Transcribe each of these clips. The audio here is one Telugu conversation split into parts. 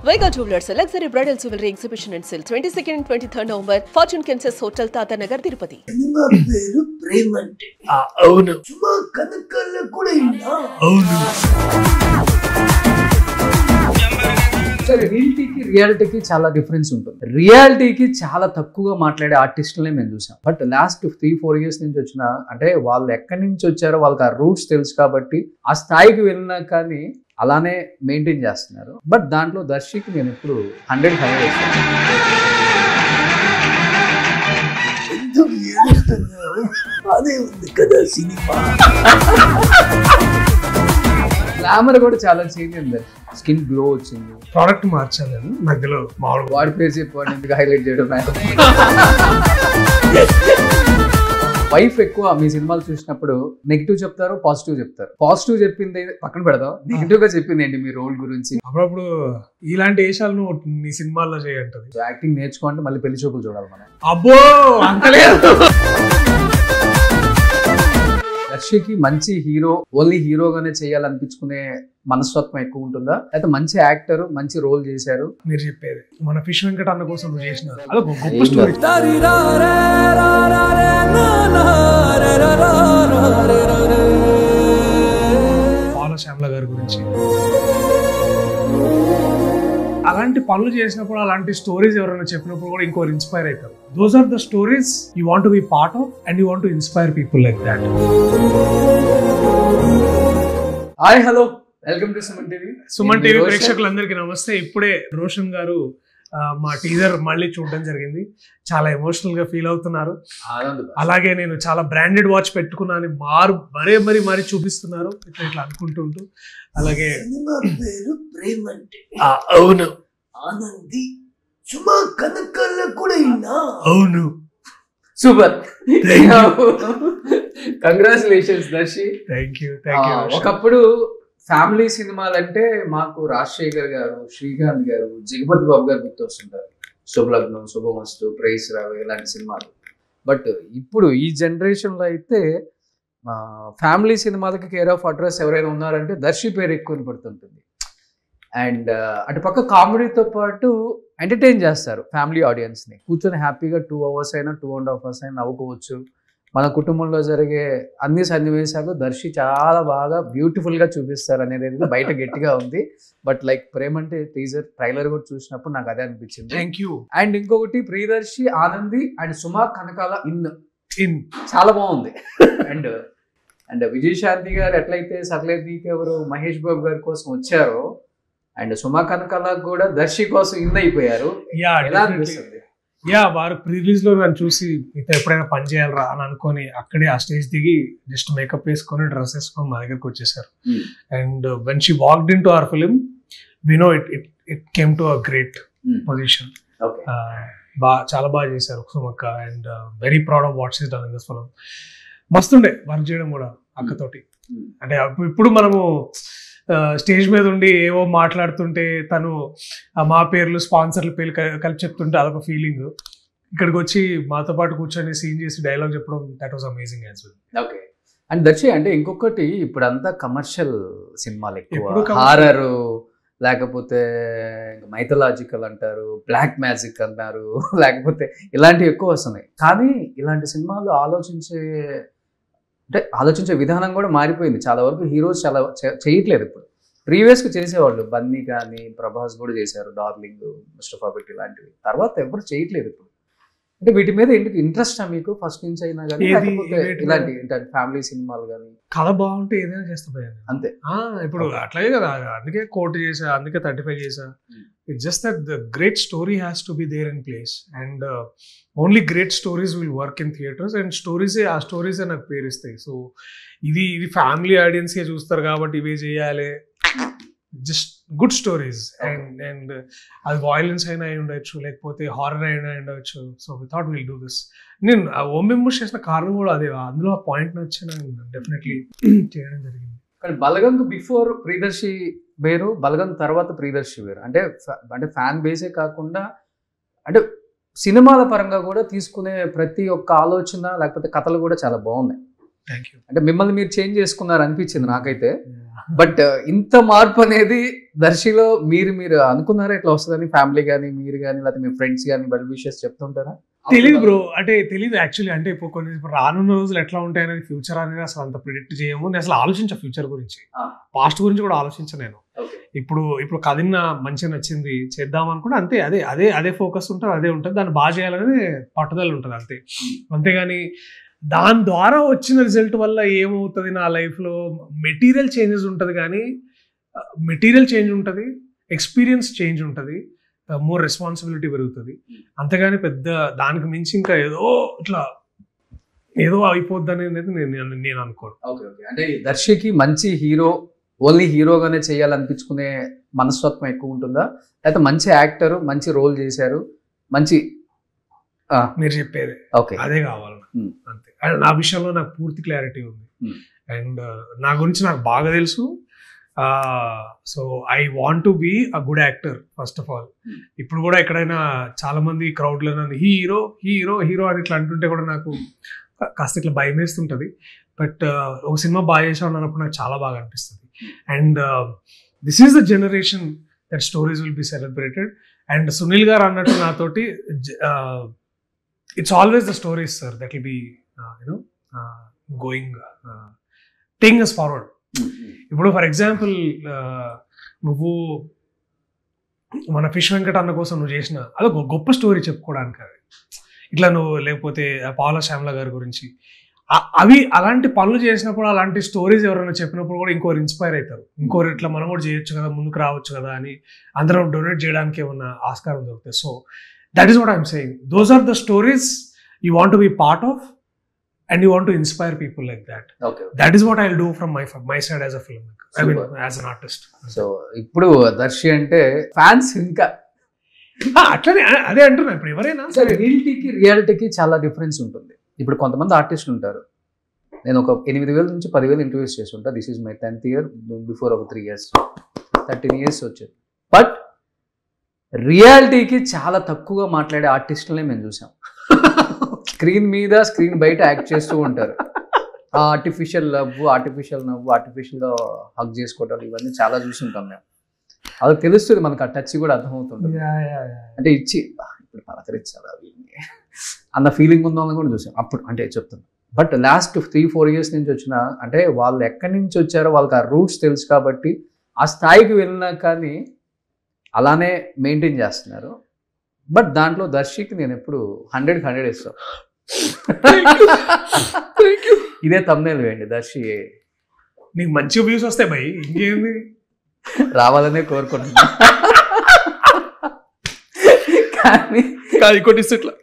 Vega Jewelers, a luxury bridal jewelry exhibition and sale 22nd and 23rd November, Fortune Kansas Hotel, Tata Nagar, Tirupati. Cinema పేరు ప్రేమంటే అవును సుమా కనకాల కూడా ఇన్నా అవును సరే రియాలిటీకి చాలా డిఫరెన్స్ ఉంటుంది. రియాలిటీకి చాలా తక్కువగా మాట్లాడే ఆర్టిస్టులనే మేము చూసాం. బట్ లాస్ట్ 3-4 years నుంచి వచ్చిన అంటే వాళ్ళు ఎక్కడి నుంచి వచ్చారో వాళ్ళకి ఆ రూట్స్ తెలుసు కాబట్టి ఆ స్థాయికి వెళ్ళినా కానీ అలానే మెయింటైన్ చేస్తున్నారు. బట్ దాంట్లో దర్శికి నేను ఇప్పుడు 100 వేస్తాను. ఎందుకు ఏడుస్తున్నావు? అదే ఉంది కదా సినిమా. గ్లామర్ కూడా చాలా చేంజ్ అయింది. స్కిన్ గ్లో వచ్చింది. ప్రోడక్ట్ మార్చాను నేను మధ్యలో మామూలుగా వాడి పేరు చెప్పండి, ఎందుకు హైలైట్ చేయడం. వైఫ్ ఎక్కువ మీ సినిమాలు చూసినప్పుడు నెగిటివ్ చెప్తారు, పాజిటివ్ చెప్తారు. పాజిటివ్ చెప్పింది పక్కన పెడదాం, నెగిటివ్ గా చెప్పింది ఏంటి మీ రోల్ గురించి? అప్పుడప్పుడు ఇలాంటి వేషాలు నువ్వు నీ సినిమాల్లో చేయంటది. యాక్టింగ్ నేర్చుకోండి, మళ్ళీ పెళ్లి చూపులు చూడాలి మనం. అబ్బో అంతలేదు. దర్శికి మంచి హీరో, ఓన్లీ హీరోగానే చేయాలనిపించుకునే మనస్తత్వం ఎక్కువ ఉంటుందా, అయితే మంచి యాక్టర్ మంచి రోల్ చేశారు? మీరు చెప్పేది మన ఫిష్ వెంకట అన్న కోసం నువ్వు చేసినారు, అదొక గొప్ప స్టోరీ. పాల శ్యామల గారి గురించి అలాంటి పనులు చేసినప్పుడు, అలాంటి స్టోరీస్ ఎవరైనా చెప్పినప్పుడు కూడా ఇంకోరు ఇన్స్పైర్ అవుతారు. Those are the stories you want to be part of and you want to inspire people like that. Hi hello, welcome to Suman TV. Suman TV ప్రేక్షకులందరికీ నమస్తే. ఇప్పుడే రోషన్ గారు మా టీజర్ మళ్ళీ చూడడం జరిగింది. చాలా ఎమోషనల్ గా ఫీల్ అవుతున్నారు. అలాగే నేను చాలా బ్రాండెడ్ వాచ్ పెట్టుకున్నాను మరీ చూపిస్తున్నారు ఇట్లా అనుకుంటుంటూ. అలాగే సినిమా పేరు ప్రేమంటే అవును ఆనంది సుమా కనకాల కూడా ఇన్నా అవును super, congratulations Darshi. Thank you. ఒకప్పుడు ఫ్యామిలీ సినిమాలంటే మాకు రాజశేఖర్ గారు, శ్రీకాంత్ గారు, జగపతి బాబు గారు గుర్తొస్తుంటారు. శుభలగ్నం, శుభమస్తు, ప్రైస్ రావు ఇలాంటి సినిమాలు. బట్ ఇప్పుడు ఈ జనరేషన్లో అయితే ఫ్యామిలీ సినిమాలకి కేర్ ఆఫ్ అడ్రస్ ఎవరైనా ఉన్నారంటే దర్శి పేరు ఎక్కువ పడుతుంటుంది. అండ్ అటు పక్క కామెడీతో పాటు ఎంటర్టైన్ చేస్తారు ఫ్యామిలీ ఆడియన్స్ని. కూర్చొని హ్యాపీగా 2 hours అయినా 2.5 hours అయినా నవ్వుకోవచ్చు. మన కుటుంబంలో జరిగే అన్ని సన్నివేశాలు దర్శి చాలా బాగా బ్యూటిఫుల్గా చూపిస్తారు అనేది బయట గట్టిగా ఉంది. But like Premante teaser trailer కూడా చూసినప్పుడు నాకు అదే అనిపించింది. Thank you. అండ్ ఇంకొకటి Priyadarshi, Anandi and Suma Kanakala in చాలా బాగుంది. అండ్ విజయశాంతి గారు ఎట్లయితే సర్లేదు నీకెవరు మహేష్ బాబు గారి కోసం వచ్చారో, అండ్ సుమా కనకాల కూడా దర్శి కోసం ఇన్ అయిపోయారు. ఎలా అనిపిస్తుంది? వారు ప్రీవియస్ లో నన్ను చూసి మీతో ఎప్పుడైనా పని చేయాలరా అని అనుకొని అక్కడే ఆ స్టేజ్ దిగి జస్ట్ మేకప్ వేసుకొని డ్రెస్ వేసుకొని మా దగ్గరకు వచ్చేసారు. And when she walked into our film we know it came to a great position. చాలా బాగా చేశారు సుమక్క. And very proud of what she's done in this film. మస్తుండే వర్క్ చేయడం కూడా అక్కతోటి. అంటే ఇప్పుడు మనము స్టేజ్ మీద ఉండి ఏవో మాట్లాడుతుంటే తను మా పేర్లు, స్పాన్సర్ల పేర్లు కలిపి చెప్తుంటే అదొక ఫీలింగ్. ఇక్కడికి వచ్చి మాతో పాటు కూర్చొని సీన్ చేసి డైలాగ్ చెప్పడం, that was amazing as well. Okay. And Darshi అంటే ఇంకొకటి, ఇప్పుడు అంతా కమర్షియల్ సినిమాలు ఎక్కువ, హారర్ లేకపోతే మైథలాజికల్ అంటారు, బ్లాక్ మ్యాజిక్ అంటారు, లేకపోతే ఇలాంటివి ఎక్కువ వస్తున్నాయి. కానీ ఇలాంటి సినిమాలు ఆలోచించే విధానం కూడా మారిపోయింది. చాలా వరకు హీరోస్ చాలా చేయట్లేదు ఇప్పుడు. ప్రీవియస్గా చేసేవాళ్ళు, బన్నీ కానీ ప్రభాస్ కూడా చేశారు, డార్లింగ్, ముస్తఫా బిట్ ఇలాంటివి. తర్వాత ఎవరు చేయట్లేదు ఇప్పుడు. అంటే వీటి మీద ఎందుకు ఇంట్రెస్ట్ మీకు ఫస్ట్ నుంచి అయినా కానీ, ఇలాంటి ఫ్యామిలీ సినిమాలు కానీ? కథ బాగుంటే ఏదైనా చేస్తా పోయాను అంతే. ఇప్పుడు అట్లాగే కదా, అందుకే కోర్టు చేసా, అందుకే 35 చేసా. It's just that the great story has to be there in place. And only great stories will work in theatres. And ఆ స్టోరీసే నాకు పేరుస్తాయి. సో ఇది ఫ్యామిలీ ఆడియన్స్కే చూస్తారు కాబట్టి ఇవే చేయాలి. Just good stories. అండ్ అది వాయిలెన్స్ అయినా అయి ఉండొచ్చు, లేకపోతే హారర్ అయినా ఉండొచ్చు. So we thought will do this. నేను ఓం మెంబర్స్ చేసిన కారణం కూడా అదే. అందులో ఆ పాయింట్ నచ్చి నేను డెఫినెట్లీ చేయడం జరిగింది. కానీ బలగంకు బిఫోర్ ప్రియదర్శి వేరు, బలగం తర్వాత ప్రియదర్శి వేరు. అంటే ఫ్యాన్ బేసే కాకుండా అంటే సినిమాల పరంగా కూడా తీసుకునే ప్రతి ఒక్క ఆలోచన లేకపోతే కథలు కూడా చాలా బాగున్నాయి. Thank you. అంటే మిమ్మల్ని మీరు చేంజ్ చేసుకున్నారు అనిపించింది నాకైతే. బట్ ఇంత మార్పు అనేది దర్శిలో మీరు అనుకున్నారా ఇట్లా వస్తుందని? ఫ్యామిలీ కానీ మీరు కానీ లేకపోతే మీ ఫ్రెండ్స్ కానీ వెల్ విషెస్ చెప్తుంటారా? తెలీదు బ్రో, అంటే తెలీదు యాక్చువల్లీ. అంటే ఇప్పుడు రానున్న రోజులు ఎట్లా ఉంటాయి అనేది, ఫ్యూచర్ అనేది అసలు అంత ప్రిడిక్ట్ చేయము. నేను అసలు ఆలోచించా ఫ్యూచర్ గురించి, పాస్ట్ గురించి కూడా ఆలోచించా నేను. ఇప్పుడు కథ మంచిగా నచ్చింది చేద్దాం అనుకుంటే అంతే, అదే ఫోకస్ ఉంటుంది, అదే ఉంటుంది, దాన్ని బాగా చేయాలనేది పట్టుదల ఉంటుంది అంతే. అంతేగాని దాని ద్వారా వచ్చిన రిజల్ట్ వల్ల ఏమవుతుంది నా లైఫ్లో, మెటీరియల్ చేంజెస్ ఉంటుంది కానీ మెటీరియల్ చేంజ్ ఉంటుంది, ఎక్స్పీరియన్స్ చేంజ్ ఉంటుంది, మోర్ రెస్పాన్సిబిలిటీ పెరుగుతుంది. అంతేగాని పెద్ద దానికి మించి ఇంకా ఏదో అయిపోద్ది అనేది నేను అనుకోను. అంటే దర్శికి మంచి హీరో, ఓన్లీ హీరోగానే చేయాలనిపించుకునే మనస్తత్వం ఎక్కువ ఉంటుందా, లేకపోతే మంచి యాక్టర్, మంచి రోల్ చేశారు, మంచి మీరు చెప్పేది అదే కావాలి అంతే. అండ్ నా విషయంలో నాకు పూర్తి క్లారిటీ ఉంది. అండ్ నా గురించి నాకు బాగా తెలుసు. So I want to be a good actor first of all. ఇప్పుడు కూడా ఎక్కడైనా చాలా మంది క్రౌడ్లో నన్ను హీరో హీరో హీరో అని ఇట్లా అంటుంటే కూడా నాకు కాస్త ఇట్లా భయం వేస్తుంటుంది. బట్ ఒక సినిమా బాగా చేసావు అన్నప్పుడు నాకు చాలా బాగా అనిపిస్తుంది. And this is the generation that stories will be celebrated. And Sunil గారు అన్నట్టు నాతోటి it's always the stories sir that will be going taking us forward. ఇప్పుడు ఫర్ ఎగ్జాంపుల్ నువ్వు మన ఫిష్ వెంకట అన్న కోసం నువ్వు చేసిన అదొక గొప్ప స్టోరీ చెప్పుకోవడానికి. అది ఇట్లా నువ్వు లేకపోతే పావుల శ్యామల గారి గురించి అవి అలాంటి పనులు చేసినప్పుడు, అలాంటి స్టోరీస్ ఎవరైనా చెప్పినప్పుడు కూడా ఇంకోరు ఇన్స్పైర్ అవుతారు. ఇంకోరు ఇట్లా మనం కూడా చేయొచ్చు కదా, ముందుకు రావచ్చు కదా అని అందరం డొనేట్ చేయడానికి ఏమన్నా ఆస్కారం దొరుకుతాయి. So that is what I'm saying. Those are the stories you want to be part of and you want to inspire people like that. That is what I'll do from my side as a filmmaker. I mean as an artist. So ఇప్పుడు దర్శి అంటే ఫ్యాన్స్ ఇంకా అట్లనే అదే అంటున్నా. ఇప్పుడు ఎవరైనా సరే రియాలిటీకి చాలా డిఫరెన్స్ ఉంటుంది. ఇప్పుడు కొంతమంది ఆర్టిస్టులు ఉంటారు, నేను ఒక 8,000 నుంచి 10,000 ఇంటర్వ్యూస్ చేసి ఉంటా. This is my 10th year, before ఒక 3 years 13 years వచ్చేది. బట్ రియాలిటీకి చాలా తక్కువగా మాట్లాడే ఆర్టిస్టులనే మేము చూసాం. స్క్రీన్ మీద స్క్రీన్ బయట యాక్ట్ చేస్తూ ఉంటారు. ఆర్టిఫిషియల్ నవ్వు, ఆర్టిఫిషియల్గా హగ్ చేసుకోవటాలు ఇవన్నీ చాలా చూసుంటాం మేము. అది తెలుస్తుంది మనకు, ఆ టచ్ కూడా అర్థమవుతుంది. అంటే ఇచ్చి ఇప్పుడు పలకరించాలి అన్న ఫీలింగ్ ఉందని కూడా చూసాం అప్పుడు. అంటే చెప్తున్నాను. బట్ లాస్ట్ 3-4 years నుంచి వచ్చిన, అంటే వాళ్ళు ఎక్కడి నుంచి వచ్చారో వాళ్ళకి ఆ రూట్స్ తెలుసు కాబట్టి ఆ స్థాయికి వెళ్ళినా కానీ అలానే మెయింటైన్ చేస్తున్నారు. బట్ దాంట్లో దర్శికి నేను ఎప్పుడు 100కి 100 ఇస్తాను. ఇదే thumbnail వేయండి, దర్శి నీకు మంచి వ్యూస్ వస్తాయి భయ్, ఇంకేంది రావాలనే కోరుకుంటున్నా. కానీ కొట్టిస్తే ఇట్లా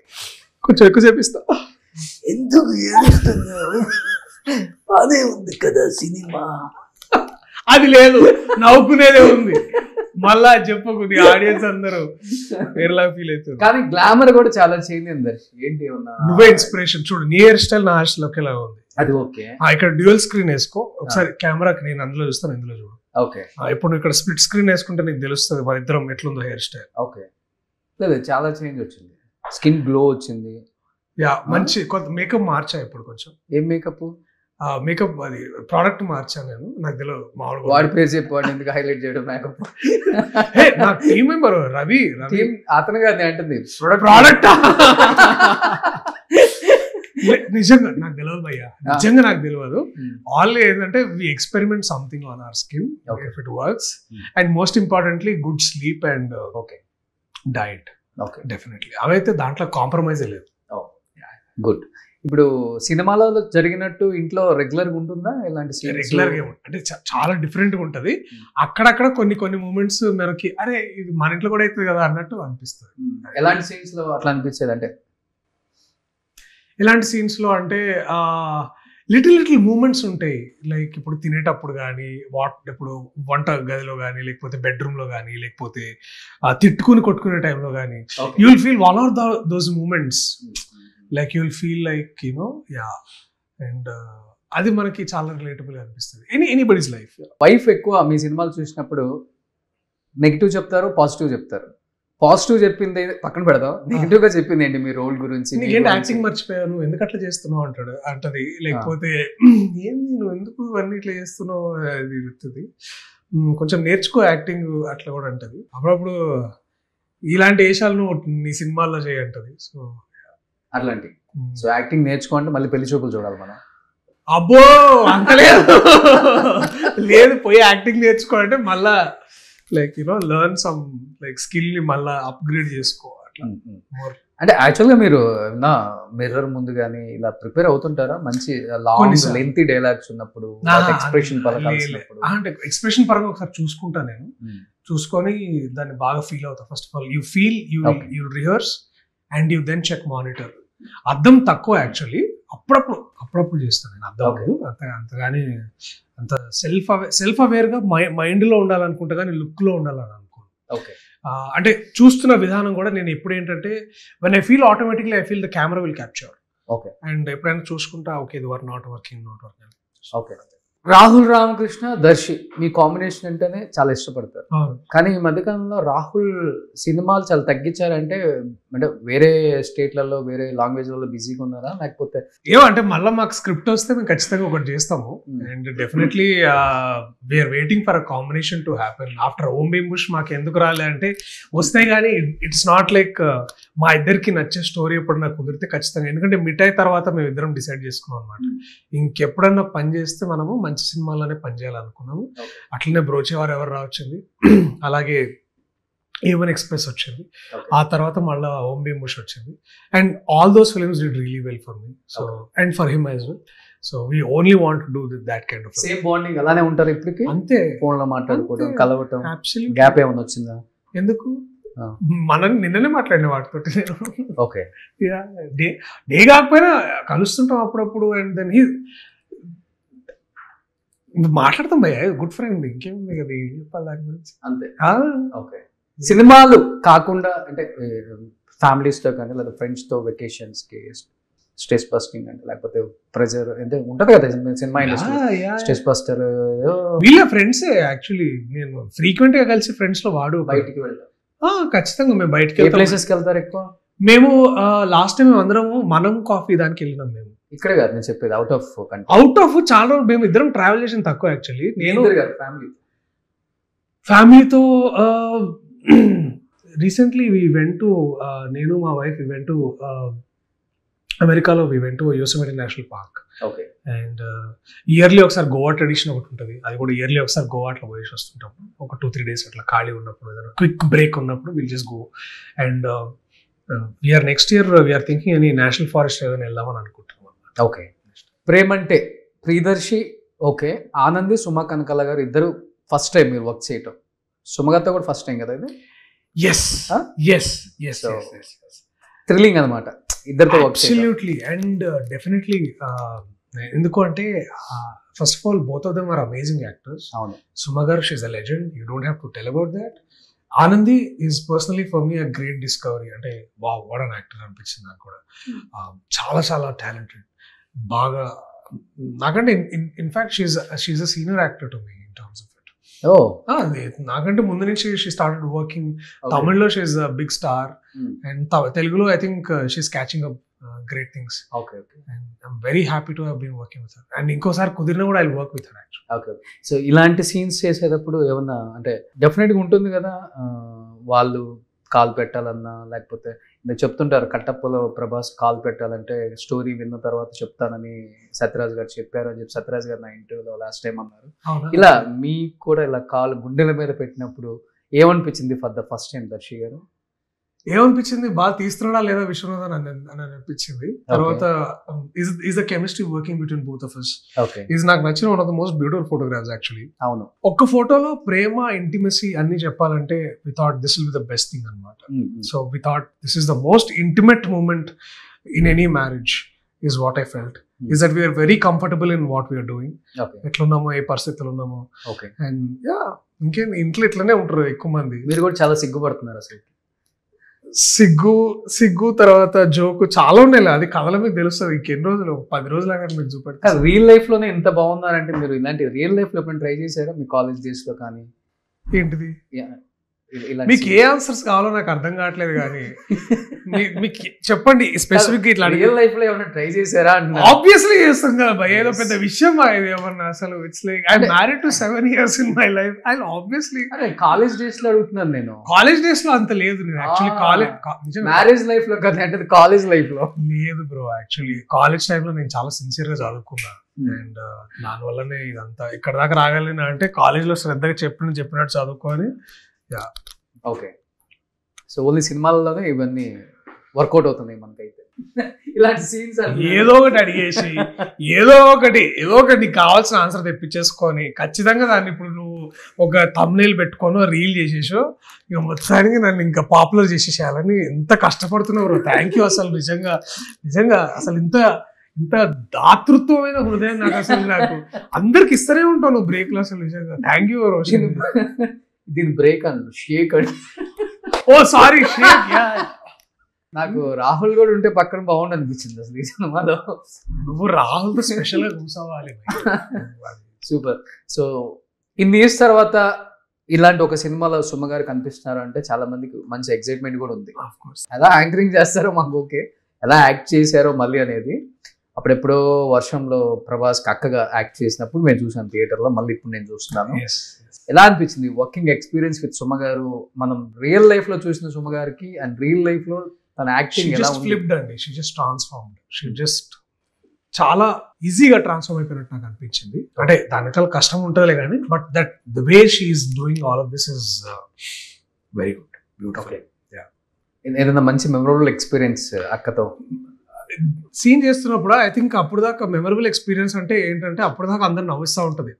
కొంచెం ఎక్కువ చేపిస్తా. ఎందుకు ఏడుస్తున్నావు? అదే ఉంది కదా సినిమా. అది లేదు, నవ్వుకునేదే ఉంది. మళ్ళా చెప్పకు, నీ ఆడియన్స్ అందరూ వేరేలాగా ఫీల్ అవుతుంది. కానీ గ్లామర్ కూడా చాలా చేంజ్ అయింది దర్శి. ఏంటి నువ్వే ఇన్స్పిరేషన్. చూడు నీ హెయిర్ స్టైల్ నా హెయిర్ స్టైల్ ఒకేలాగా ఉంది. అది ఓకే. ఇక్కడ డ్యూయల్ స్క్రీన్ వేసుకో ఒకసారి, కెమెరాకి నేను అందులో చూస్తాను, ఇందులో చూడు. ఓకే. ఇప్పుడు ఇక్కడ స్ప్లిట్ స్క్రీన్ వేసుకుంటే నీకు తెలుస్తుంది మన ఇద్దరం ఎట్లుందో హెయిర్ స్టైల్. ఓకే. లేదు చాలా చేంజ్ వచ్చింది, స్కిన్ గ్లో వచ్చింది. యా మంచి కొంత మేకప్ మార్చా ఇప్పుడు కొంచెం. ఏం మేకప్? మేకప్ అది ప్రోడక్ట్ మార్చాను నేను, నాకు తెలియదు మామూలుగా. వాడి పేరు చెప్పండి, ఎందుకు హైలైట్ చేయడం మేకప్? నా టీమ్ మెంబర్ రవి అతను కాదు అంటుంది ప్రోడక్ట్. నిజంగా నాకు తెలియదు భయ్యా, నిజంగా నాకు తెలియదు. ఆల్ ఏంటంటే we experiment something on our skin if it works. And most importantly good sleep and diet. Definitely అవైతే దాంట్లో కాంప్రమైజ్ లేదు. గుడ్. ఇప్పుడు సినిమాలో జరిగినట్టు ఇంట్లో రెగ్యులర్ గా ఉంటుందా? ఇలాంటి రెగ్యులర్ గా అంటే చాలా డిఫరెంట్ గా ఉంటది. అక్కడక్కడ కొన్ని మూమెంట్స్ మనకి అరే ఇది మన ఇంట్లో కూడా అవుతుంది కదా అన్నట్టు అనిపిస్తుంది. ఎలాంటి సీన్స్ లో అట్లా అనిపించేది? అంటే ఎలాంటి సీన్స్ లో అంటే లిటిల్ మూమెంట్స్ ఉంటాయి. లైక్ ఇప్పుడు తినేటప్పుడు కానీ, ఇప్పుడు వంట గదిలో కానీ, లేకపోతే బెడ్రూమ్ లో కానీ, లేకపోతే తిట్టుకుని కొట్టుకునే టైంలో కానీ, you will feel one or those moments. Like you will feel like and అది మనకి చాలా రిలేటబుల్ అనిపిస్తుంది. Anybody's life. వైఫ్ ఎక్కువ మీ సినిమాలు చూసినప్పుడు నెగిటివ్ చెప్తారు, పాజిటివ్ చెప్తారు. పాజిటివ్ చెప్పింది పక్కన పెడదాం, నెగిటివ్ గా చెప్పింది ఏంటి మీ రోల్ గురించి? నీకేంటి యాక్టింగ్ మర్చిపోయాను, ఎందుకు అట్లా చేస్తున్నావు అంటది. లేకపోతే ఏంది నువ్వు ఎందుకు అన్ని ఇట్లా చేస్తున్నావు అది చెప్తుంది. కొంచెం నేర్చుకో యాక్టింగ్ అట్లా కూడా అంటది. అప్పుడప్పుడు ఇలాంటి వేషాలు నువ్వు నీ సినిమాల్లో చేయంటది. సో అట్లాంటి సో యాక్టింగ్ నేర్చుకోండి, మళ్ళీ పెళ్లి చూపులు చూడాలి మనం. అబ్బో అంత లేదు లేదు, పోయి యాక్టింగ్ నేర్చుకోవాలంటే మళ్ళా like learn some like skill ని మళ్ళా అప్గ్రేడ్ చేసుకో అట్లా. అంటే యాక్చువల్గా మీరు నా మిర్రర్ ముందు కానీ ఇలా ప్రిపేర్ అవుతుంటారా? మంచి లాంగ్ లెంతీ డైలాగ్స్ ఉన్నప్పుడు, ఎక్స్ప్రెషన్ పరంగా అంటే ఎక్స్ప్రెషన్ పరంగా ఒకసారి చూసుకుంటా నేను. చూసుకొని దాన్ని బాగా ఫీల్ అవుతా. First of all you feel, you rehearse and you then check monitor. అర్థం తక్కువ యాక్చువల్లీ, అప్పుడప్పుడు చేస్తాను నేను అర్థం. అంతగాని అంత సెల్ఫ్ అవేర్ గా మైండ్ లో ఉండాలనుకుంటా కానీ లుక్ లో ఉండాలని అనుకోను. అంటే చూస్తున్న విధానం కూడా నేను ఎప్పుడు ఏంటంటే when I feel automatically I feel the camera will capture. And ఎప్పుడైనా చూసుకుంటా ఓకే ఇది not working. Okay, Rahul Ramakrishna, Darshi మీ కాంబినేషన్ అంటేనే చాలా ఇష్టపడతారు. కానీ ఈ మధ్యకాలంలో రాహుల్ సినిమాలు చాలా తగ్గించారంటే వేరే స్టేట్లలో వేరే లాంగ్వేజ్లలో బిజీగా ఉన్నారా, లేకపోతే ఏమంటే మళ్ళీ మాకు స్క్రిప్ట్ వస్తే మేము ఖచ్చితంగా ఒకటి చేస్తాము. And definitely we're waiting for a combination to happen. After Om Bheem Bush మాకు ఎందుకు రాలే అంటే వస్తాయి కానీ ఇట్స్ నాట్ లైక్ మా ఇద్దరికి నచ్చే స్టోరీ ఎప్పుడు నాకు కుదిరితే ఖచ్చితంగా. ఎందుకంటే మిఠాయి తర్వాత మేము ఇద్దరం డిసైడ్ చేసుకున్నాం అనమాట. ఇంకెప్పుడన్నా పని చేస్తే మనము మంచి సినిమాలోనే పనిచేయాలనుకున్నాము. అట్లనే బ్రోచేవారు ఎవరు వచ్చింది, అలాగే A1 Express వచ్చింది, ఆ తర్వాత మళ్ళీ ఓం భీమ్ బుష్ వచ్చింది. And all those films did really well for me, so and for him as well. So we only want to do that kind of same bonding. అలానే ఉంటారు ఇప్పటికి? అంతే, ఫోన్ లో మాట్లాడుకోవడం, కలవటం, గ్యాప్ ఏమైనా వచ్చిందా? ఎందుకు, మనం నిన్ననే మాట్లాడిన వాటితో నేను. ఓకే, డే కాకపోయినా కలుస్తుంటాం అప్పుడప్పుడు. అండ్ దెన్ మాట్లాడతాం భయ్య, గుడ్ ఫ్రెండ్, ఇంకేముంది కదా చెప్పాలి దాని గురించి. అంతే. ఓకే, సినిమాలు కాకుండా అంటే ఫ్యామిలీస్ తో కానీ లేదా ఫ్రెండ్స్ తో వెకేషన్స్ కి స్ట్రెస్ బస్టింగ్ అంటే లేకపోతే ప్రెజర్ అంటే ఉంటది కదా సినిమా ఇండస్ట్రీ, స్ట్రెస్ బస్టర్ వీళ్ళ ఫ్రెండ్స్. యాక్చువల్లీ నేను ఫ్రీక్వెంట్ గా కలిసి ఫ్రెండ్స్ లో వాడు బయటికి వెళ్తాం. ఖచ్చితంగా మేము బయటకి ప్లేసెస్కి వెళ్తారు ఎక్కువ? మేము లాస్ట్ టైం అందరము మనం కాఫీ దానికి వెళ్ళినాం. మేము ఇక్కడే కాదు నేను చెప్పేది, అవుట్ ఆఫ్ చాలా రోజులు మేము ఇద్దరం ట్రావెల్ చేసిన తక్కువ. యాక్చువల్లీ నేను ఫ్యామిలీతో రీసెంట్లీ వి వెంట్ టు, నేను మా వైఫ్ వి వెంట్ టు అమెరికాలో, we went to Yosemite National Park. And yearly ఒకసారి గోవా ట్రెడిషన్ ఒకటి ఉంటుంది, అది కూడా ఇయర్లీ ఒకసారి గోవా అట్లా పోయేసి వస్తుంటాం. ఒక 2-3 days అట్లా ఖాళీ ఉన్నప్పుడు, ఏదైనా క్విక్ బ్రేక్ ఉన్నప్పుడు will just go. And we're next year we're thinking అని నేషనల్ ఫారెస్ట్ ఏదైనా వెళ్దామని అనుకుంటున్నాం. ఓకే, ప్రేమంటే ప్రియదర్శి, ఓకే, ఆనంది, సుమ కనకాల గారు ఇద్దరు ఫస్ట్ టైం మీరు వర్క్ చేయటం. సుమగారితో కూడా ఫస్ట్ టైం కదా ఇది? థ్రిల్లింగ్ అనమాట ఇద్దరితో వర్క్. అబ్సల్యూట్లీ. అండ్ డెఫినెట్లీ ఎందుకు అంటే first of all both of them are amazing actors. అవును, Suma garu she is a legend, you don't have to tell about that. Anandi is personally for me a great discovery. అంటే వావ్, వాట్ అన్ యాక్టర్ అనిపించింది నాకు కూడా. చాలా చాలా టాలెంటెడ్, బాగా నాకంటే in fact she's a senior actor to me in terms of it. నాకంటే ముందు నుంచి షీ స్టార్టెడ్ వర్కింగ్. తమిళ్లో she is a big star and తెలుగులో I think she is catching up great things. Okay. And I'm very happy to have been working with her. And ఇంకోసారి కుదిరినా కూడా I'll work with her actually. Okay. So ఇలాంటి సీన్స్ చేసేటప్పుడు ఏమన్నా అంటే డెఫినెట్గా ఉంటుంది కదా, వాళ్ళు కాల్ పెట్టాలన్నా లేకపోతే చెప్తుంటారు కట్టప్పలో ప్రభాస్ కాల్ పెట్టాలంటే స్టోరీ విన్న తర్వాత చెప్తానని సత్యరాజ్ గారు చెప్పారు అని చెప్పి సత్యరాజ్ గారు నా ఇంటర్వ్యూలో లాస్ట్ టైం అన్నారు. ఇలా మీకు కూడా ఇలా కాల్ గుండెల మీద పెట్టినప్పుడు ఏమనిపించింది for the first time Darshi garu? ఏమనిపించింది, బాగా తీస్తున్నాడా లేదా విశ్వనాథన్ అని అనిపించింది. తర్వాత is the chemistry working between both of us. Is నాకు నచ్చిన one of the most beautiful photographs actually. అవును, ఒక్క ఫోటోలో ప్రేమ, ఇంటిమసీ అన్ని చెప్పాలంటే we thought this will be the best thing అన్నమాట. So we thought this is the most intimate moment in any marriage is what I felt. Is that we are very comfortable in what we are doing. ఎట్లున్నామో, ఏ పరిస్థితులు ఉన్నామో. అండ్ యా, ఇంకేం ఇంట్లో ఇట్లనే ఉంటారు ఎక్కువ మంది. మీరు కూడా చాలా సిగ్గుపడుతున్నారు అసలు. సిగ్గు తర్వాత జోకు చాలా ఉన్నాయి, అది కథల మీకు తెలుస్తుంది. ఇంకెన్ని రోజులు, 10 రోజులు అక్కడ మీకు చూపెడతారు. రియల్ లైఫ్ లోనే ఎంత బాగున్నారంటే మీరు ఇలాంటి రియల్ లైఫ్ లో ఎప్పుడైనా ట్రై చేశారా మీ కాలేజ్ డేస్ లో కానీ? ఏంటిది మీకు ఏ ఆన్సర్స్ కావాలో నాకు అర్థం కావట్లేదు కానీ మీకు చెప్పండి స్పెసిఫిక్ ఇట్లా రియల్ లైఫ్ లో ఏమైనా ట్రై చేశారా? ఆబ్వియస్లీ చేస్తాం కదా భయ్, ఏదో పెద్ద విషయం ఇది ఏమన్నా అసలు. It's like I married to 7 years in my life. I obviously college days లో అడుగుతున్నాను నేను. కాలేజ్ డేస్ లో అంత లేదు నేను యాక్చువల్లీ. కాలేజ్ మ్యారేజ్ లైఫ్ లో కదా, అంటే కాలేజ్ లైఫ్ లో లేదు బ్రో. యాక్చువల్లీ కాలేజ్ టైమ్ లో నేను చాలా సిన్సియర్ గా చదువుకున్నా అండ్ దానివల్లనే ఇదంతా ఇక్కడ దాకా రాగలిగిన. అంటే కాలేజ్ లో శ్రద్ధగా చెప్పినట్టు చదువుకొని. ఓకే, సో ఓన్లీ సినిమాల్లోనే ఇవన్నీ వర్కౌట్ అవుతున్నాయి మనకైతే. ఇలాంటి సీన్స్ ఏదో ఒకటి అడిగేసి ఏదో ఒకటి నీకు కావాల్సిన ఆన్సర్ తెప్పించేసుకొని ఖచ్చితంగా దాన్ని ఇప్పుడు నువ్వు ఒక థంబ్నెయిల్ పెట్టుకొని రీల్ చేసేసో ఇక మొత్తానికి నన్ను ఇంకా పాపులర్ చేసేసేయాలని ఎంత కష్టపడుతున్నావు. థ్యాంక్ యూ అసలు. నిజంగా అసలు ఇంత దాతృత్వమైన హృదయం నాకు అసలు. నాకు అందరికి ఇస్తూనే ఉంటావు నువ్వు బ్రేక్ లో అసలు. నిజంగా థ్యాంక్ యూ రోషన్. దీని బ్రేక్ అను షేక్ అండి. ఓ సారీ షేక్. నాకు రాహుల్ కూడా ఉంటే పక్కన బాగుండు అనిపించింది అసలు ఈ సినిమాలో. నువ్వు రాహుల్తో స్పెషల్ గా కూర్చోవాలి. సూపర్. సో ఇన్ని ఇయర్స్ తర్వాత ఇలాంటి ఒక సినిమాలో సుమ గారు కనిపిస్తున్నారు అంటే చాలా మందికి మంచి ఎక్సైట్మెంట్ కూడా ఉంది. ఎలా యాంకరింగ్ చేస్తారో మాకు ఓకే, ఎలా యాక్ట్ చేశారో మళ్ళీ అనేది. అప్పుడెప్పుడో వర్షంలో ప్రభాస్ అక్కగా యాక్ట్ చేసినప్పుడు నేను చూసాను థియేటర్లో, మళ్ళీ ఇప్పుడు నేను చూస్తున్నాను. ఎలా అనిపించింది వర్కింగ్ ఎక్స్పీరియన్స్ విత్ సుమ గారు? మనం రియల్ లైఫ్ లో చూసిన సుమ గారికి అండ్ రియల్ లైఫ్ లో తన యాక్టింగ్ ఎలా ఉంది? ఫ్లిప్డ్ అండి. She just transformed. She just చాలా ఈజీగా ట్రాన్స్ఫార్మ్ అయిపోయినట్టు నాకు అనిపించింది. అంటే దానికల్ కష్టం ఉంటుందిలే కానీ but that the way she is doing all of this is very good, beautiful. ఏదైనా మంచి మెమరబుల్ ఎక్స్పీరియన్స్ అక్కతో సీన్ చేస్తున్నప్పుడు? ఐ థింక్ అప్పుడు దాకా మెమరబుల్ ఎక్స్పీరియన్స్ అంటే ఏంటంటే అప్పుడు దాకా అందరు నవ్విస్తూ ఉంటుంది,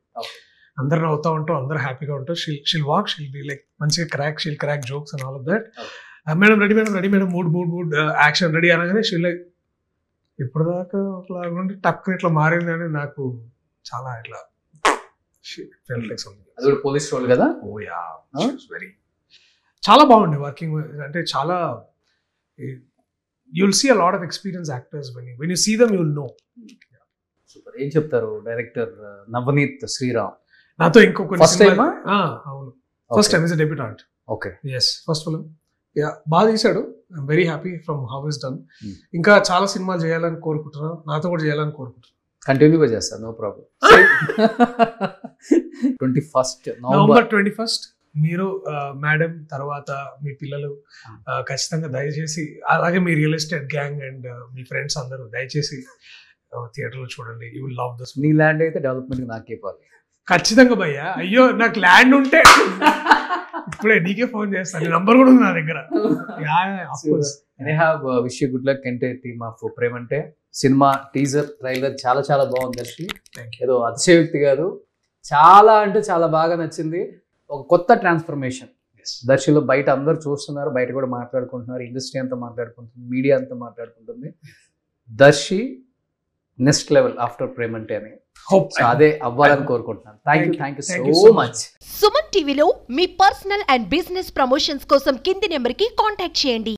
అందరు నవ్వుతూ ఉంటాం, అందరు హ్యాపీగా ఉంటారు. She'll walk, she'll be like మంచిగా she'll crack jokes and all of that. Madam ready madam mood action ready అనగానే షీల్ లైక్ ఇప్పుడు దాకా ఒకలాగుండి టక్ ఇట్లా మారింది అని నాకు చాలా ఇట్లా పోలీస్ రోల్ కదా. ఓ యా, వెరీ చాలా బాగుంది వర్కింగ్. అంటే చాలా you'll see a lot of experienced actors when you see them you'll know. Super. ఏం చెప్తారు డైరెక్టర్ నవనీత్ శ్రీరామ్? నాతో ఇంకొక ఫస్ట్ టైం? అవును, first time. Is a debutant. Okay, yes, first film. Yeah, బాగా తీశాడు. I'm very happy from how is done. ఇంకా చాలా సినిమాలు చేయాలని కోరుకుంటున్నాను, నాతో కూడా చేయాలని కోరుకుంటున్నాను. కంటిన్యూగా చేస్తాను, no problem. 21st November 21st మీరు మేడం తర్వాత మీ పిల్లలు ఖచ్చితంగా దయచేసి, అలాగే మీ రియల్ ఎస్టేట్ గ్యాంగ్ అండ్ మీ ఫ్రెండ్స్ అందరూ దయచేసి థియేటర్లో చూడండి. You will love this. నీ ల్యాండ్ అయితే డెవలప్మెంట్ నాకే ఇవ్వాలి ఖచ్చితంగా భయ్యా. అయ్యో నాకు ల్యాండ్ ఉంటే ఇప్పుడే నీకే ఫోన్ చేస్తాను, నంబర్ కూడా ఉంది నా దగ్గర. Wish you good luck entire team of Premante. సినిమా టీజర్ ట్రైలర్ చాలా చాలా బాగుంది దర్శి. ఏదో అతిశయోక్తి కాదు, చాలా అంటే చాలా బాగా నచ్చింది. ఒక కొత్త ట్రాన్స్ఫర్మేషన్ దర్శిలో. బయట అందరూ చూస్తున్నారు, బయట కూడా మాట్లాడుకుంటున్నారు, ఇండస్ట్రీ అంతా మాట్లాడుకుంటుంది, మీడియా అంతా మాట్లాడుకుంటుంది. Darshi next level after Premante అని అదే అవ్వాలని కోరుకుంటున్నాను. Thank you so much. Suman టీవీలో మీ పర్సనల్ అండ్ బిజినెస్ ప్రమోషన్స్ కోసం కింది నెంబర్కి కాంటాక్ట్ చేయండి.